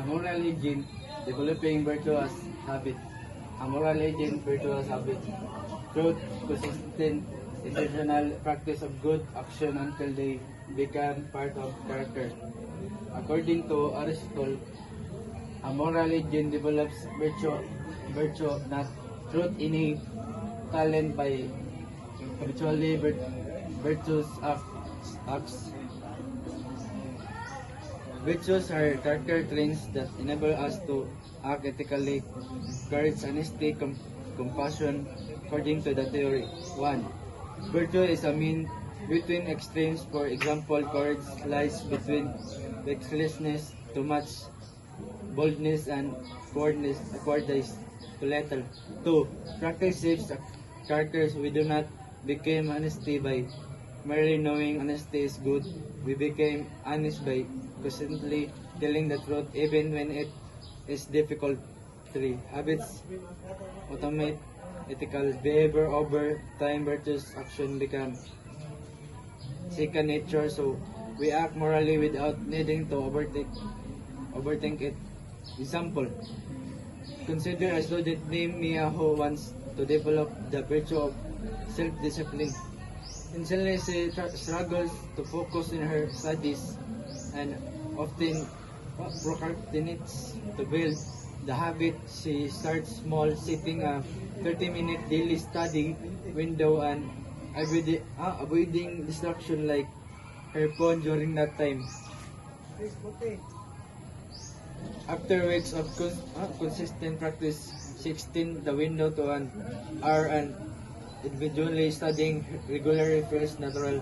A moral agent developing virtuous habit. A moral agent virtuous habit. Truth, consistent, intentional practice of good action until they become part of character. According to Aristotle, a moral agent develops virtue, not truth, innate talent by habitually virtuous acts. Virtues are character traits that enable us to act ethically, courage, honesty, compassion, according to the theory. 1. Virtue is a mean between extremes. For example, courage lies between recklessness too much, boldness, and cowardice too little. 2. Practice shapes characters. We do not become honesty by merely knowing honesty is good. We became honest by constantly telling the truth even when it is difficult. 3. Habits automate ethical behavior over time. Virtuous action become second nature, so we act morally without needing to overthink it. Example: consider a student named Mia who wants to develop the virtue of self-discipline. Initially, she struggles to focus in her studies and often procrastinates. To build the habit, she starts small, setting a 30-minute daily study window and avoiding distraction like her phone during that time. After weeks of consistent practice, she extended the window to an hour and individually studying regularly feels natural.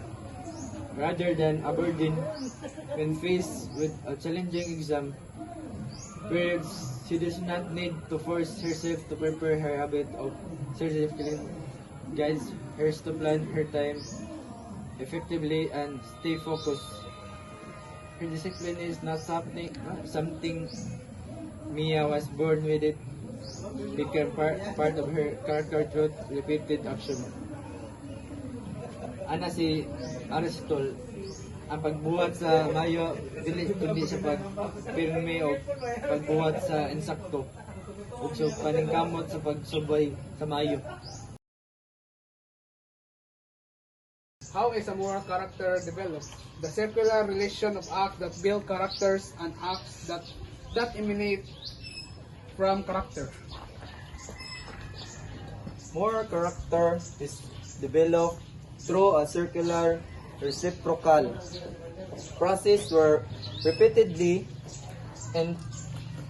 Rather than a burden, when faced with a challenging exam periods, she does not need to force herself to prepare. Her habit of self-discipline guides her to plan her time effectively and stay focused. Her discipline is not something Mia was born with. It became part of her character through repeated action. Ana si Aristotle, ang pagbuhat sa mayo dili kundi sa pagpirmi o pagbuhat sa insakto ug sa paningkamot sa pagsubay sa mayo. How is a moral character developed? The circular relation of acts that build characters and acts that emanate from character. Moral character is developed through a circular reciprocal process where repeatedly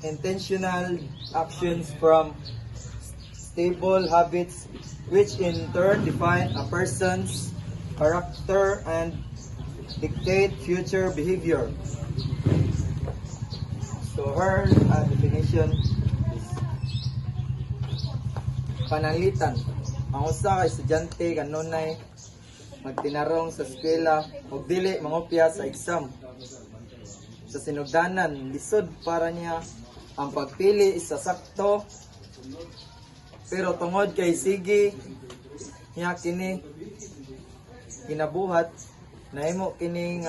intentional actions from stable habits which in turn define a person's character and dictate future behavior. So her definition is pananglitan. Ang usa ka estudyante kanunay magtinarong sa eskwela ug dili mangopya sa exam. Sa sinugdanan, lisod para niya ang pagpili sa sakto, pero tungod kay sige niya kini kinabuhat, nahimo kini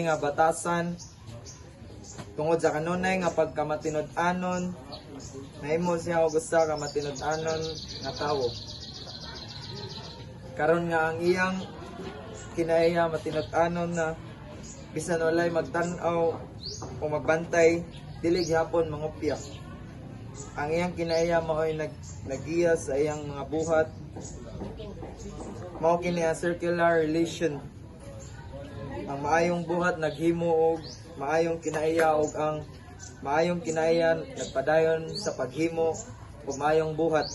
nga batasan tungod sa kanunay nga pagkamatinud-anon, nahimo siya og usa ka matinud-anon nga tawo. Karon nga ang iyang kinaiya matinud-anon na bisan walay magtan-aw o magbantay, dili gyapon mangopya. Ang iyang kinaiya mao'y nagiya sa iyang mga buhat. Mao kini ang circular relation. Ang maayong buhat naghimo og maayong kinaiya ug ang maayong kinaiya nagpadayon sa paghimo og maayong buhat.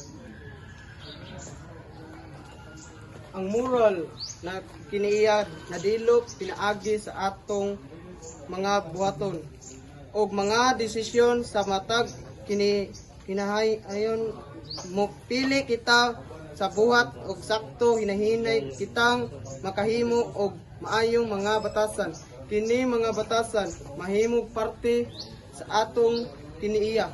Ang moral na kiniya nadilop pinaagi sa atong mga buhaton o mga desisyon sa matag kinahayon mo pili kita sa buhat og sakto hinahinay kitang makahimo og maayong mga batasan. Kini mga batasan mahimong parte sa atong kiniiya.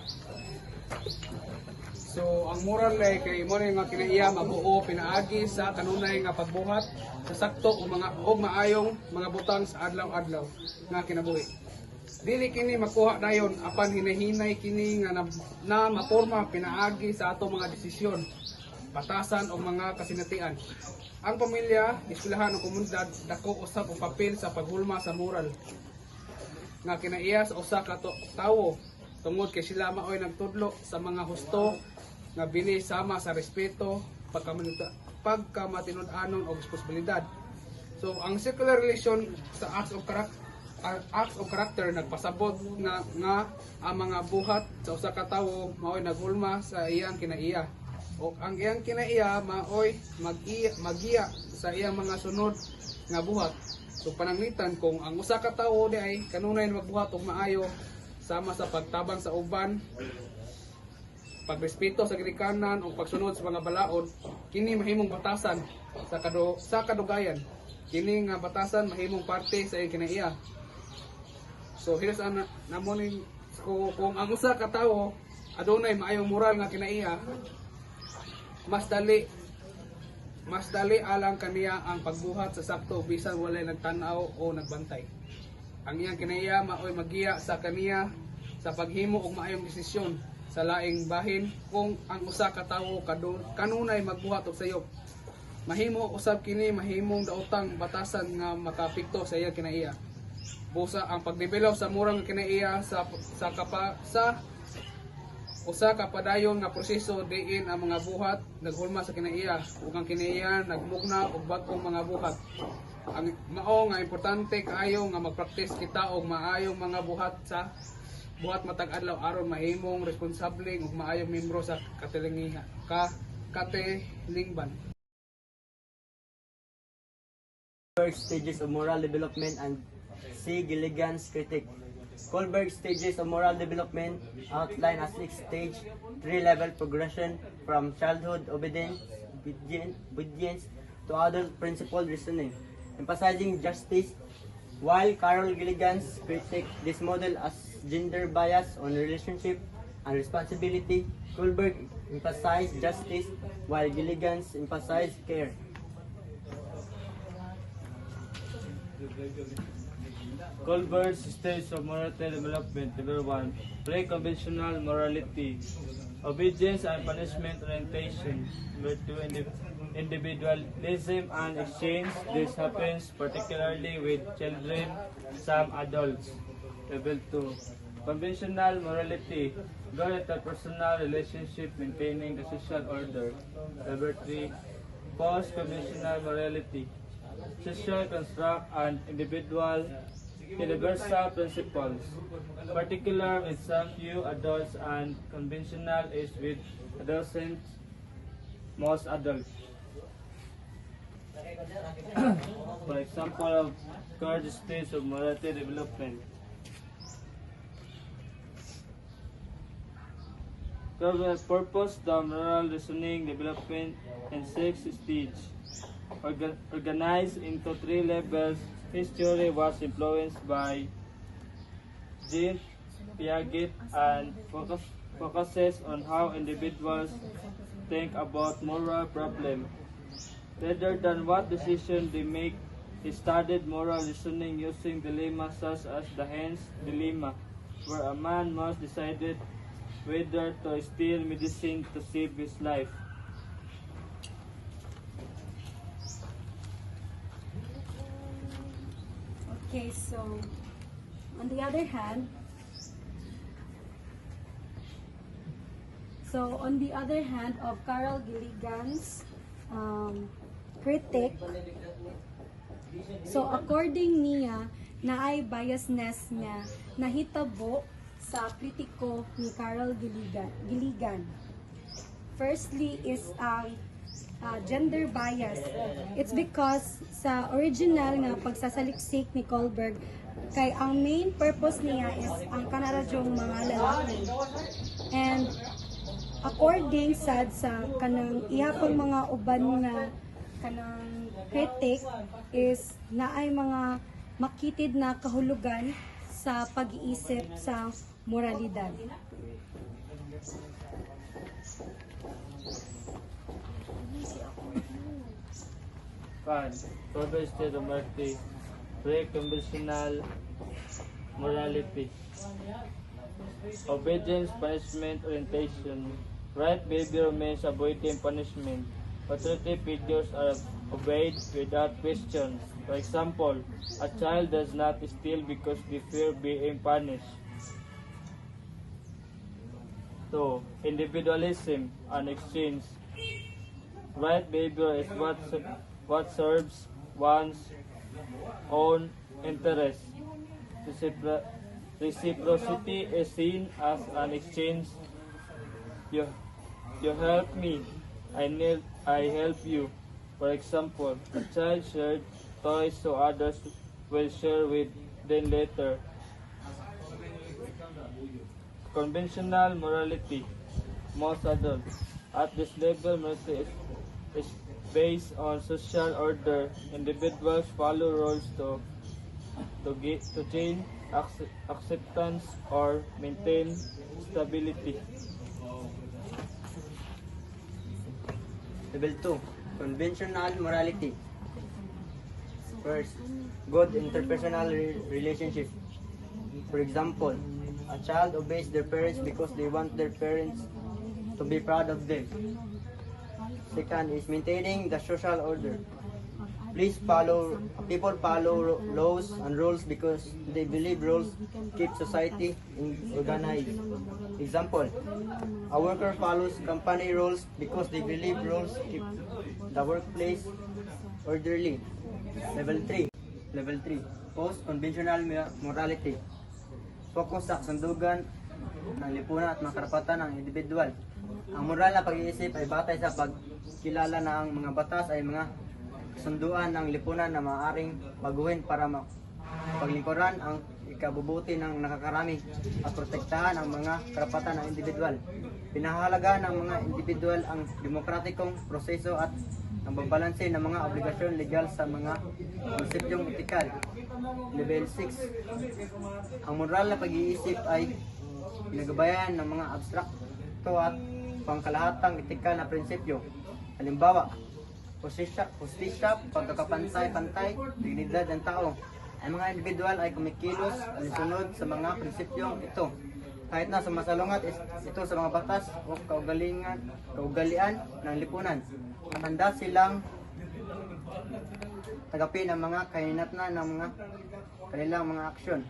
So ang moral kay mo nga kinaiya mabuo pinaagi sa kanunay nga pagbuhat sa sakto o maayong mga butang sa adlaw-adlaw nga kinabuhi. Dili kini makuha dayon apan hinahinay kini nga na maporma pinaagi sa ato mga desisyon, batasan o mga kasinatian. Ang pamilya, eskwelahan o komunidad dako usab og papel sa paghulma sa moral nga kinaiya sa usa ka tawo tungod kay sila maoy nagtudlo sa mga husto nga bili sama sa respeto, pagkamatinud-anon o responsibilidad. So ang circular relation sa acts of character nagpasabot nga ang mga buhat sa usa ka tawo maoy naghulma sa iyang kinaiya. O ang iyang kinaiya maoy magiya sa iyang mga sunod nga buhat. So pananglitan kung ang usa ka tawo di ay kanunay magbuhat og maayo sama sa pagtabang sa uban, pagrespeto sa gilikanan o pagsunod sa mga balaod, kini mahimong batasan sa kadugayan. Kini nga batasan mahimong parte sa iyang kinaiya. So here's namoning kung ang usa ka tawo adunay maayong moral nga kinaiya, mas dali alang kaniya ang pagbuhat sa sakto bisan walay nagtan-aw o nagbantay. Ang iyang kinaiya maoy magiya sa kaniya sa paghimo og maayong desisyon sa laing bahin kung ang usa ka tawo kanunay magbuhat og sayop. Mahimo usab kini mahimong daotang batasan nga makapikto sa iyang kinaiya. Busa ang pagdevelop sa murang kinaiya sa usa ka padayon nga proseso diin ang mga buhat naghulma sa kinaiya ug ang kinaiya nagmugna og bag-ong mga buhat. Ang mao nga importante kaayo nga magpraktis kita og maayong mga buhat matag adlaw aron mahimong responsable ug maayong membro sa katilingban. Kohlberg's stages of moral development and C. Gilligan's critique. Kohlberg's stages of moral development outline a 6-stage, 3-level progression from childhood obedience to adult principled reasoning, emphasizing justice, while Carol Gilligan's critique this model as gender bias on relationship and responsibility. Kohlberg emphasized justice, while Gilligan's emphasized care. Kohlberg's stage of morality development. Number 1. Pre-conventional morality. Obedience and punishment orientation. Number 2. Individualism and exchange. This happens particularly with children, some adults. Level 2. Conventional morality. Goal at a personal relationship maintaining the social order. Number 3. Post-conventional morality. Social construct and universal principles, particular with some few adults and conventional is with adolescents, most adults. For example of current stage of morality development. Purpose, the moral reasoning development in 6 stages. Organized into 3 levels. His theory was influenced by Jean Piaget and focuses on how individuals think about moral problems. Rather than what decision they make, he studied moral reasoning using dilemmas such as the hen's dilemma, where a man must decide whether to steal medicine to save his life. Okay, so on the other hand, of Carol Gilligan's critique, so according niya, naay biasness niya nahitabo sa kritiko ni Carol Gilligan. Firstly is ang gender bias. It's because sa original nga pagsasaliksik ni Kohlberg kay ang main purpose niya is ang kanaradyong mga lalaki. And according sa kanang ihapang mga uban nga kanang critic is naay mga makitid na kahulugan sa pag-iisip sa moralidad. Kohlberg's state of morality. Pre-conventional morality. Obedience, punishment, orientation. Right behavior means avoiding punishment. Authority figures are obeyed without question. For example, a child does not steal because they fear being punished. 2. Individualism and exchange. Right behavior is what serves one's own interest. Reciprocity is seen as an exchange. You help me, I help you. For example, a child shared toys so others will share with them later. Conventional morality. Most adults. At this level, morality is based on social order. Individuals follow rules to gain acceptance or maintain stability. Level 2. Conventional morality. First, good interpersonal relationship. For example, a child obeys their parents because they want their parents to be proud of them. Second is maintaining the social order. People follow laws and rules because they believe rules keep society organized. Example, a worker follows company rules because they believe rules keep the workplace orderly. Level 3. Post-conventional morality. Focus sa kasundugan ng lipunan at mga karapatan ng individual. Ang moral na pag-iisip ay batay sa pagkilala na ang mga batas ay mga kasunduan ng lipunan na maaaring baguhin para paglingkuran ang ikabubuti ng nakakarami at protektahan ang mga karapatan ng individual. Pinahalaga ng mga individual ang demokratikong proseso at ang pagbalanse ng mga obligasyon legal sa mga prinsipyong etikal. Level 6. Ang moral na pag-iisip ay pinagabayan ng mga abstrakto at pangkalahatang etikal na prinsipyo. Halimbawa, hustisya, pagkakapantay-pantay, dignidad ng tao. Ang mga individual ay kumikilos alisunod sa mga prinsipyong ito. Kahit na sumasalungat ito sa mga batas o kaugalian ng lipunan. Handa silang tagapin ang mga kahinatnan ng mga kanilang mga aksyon.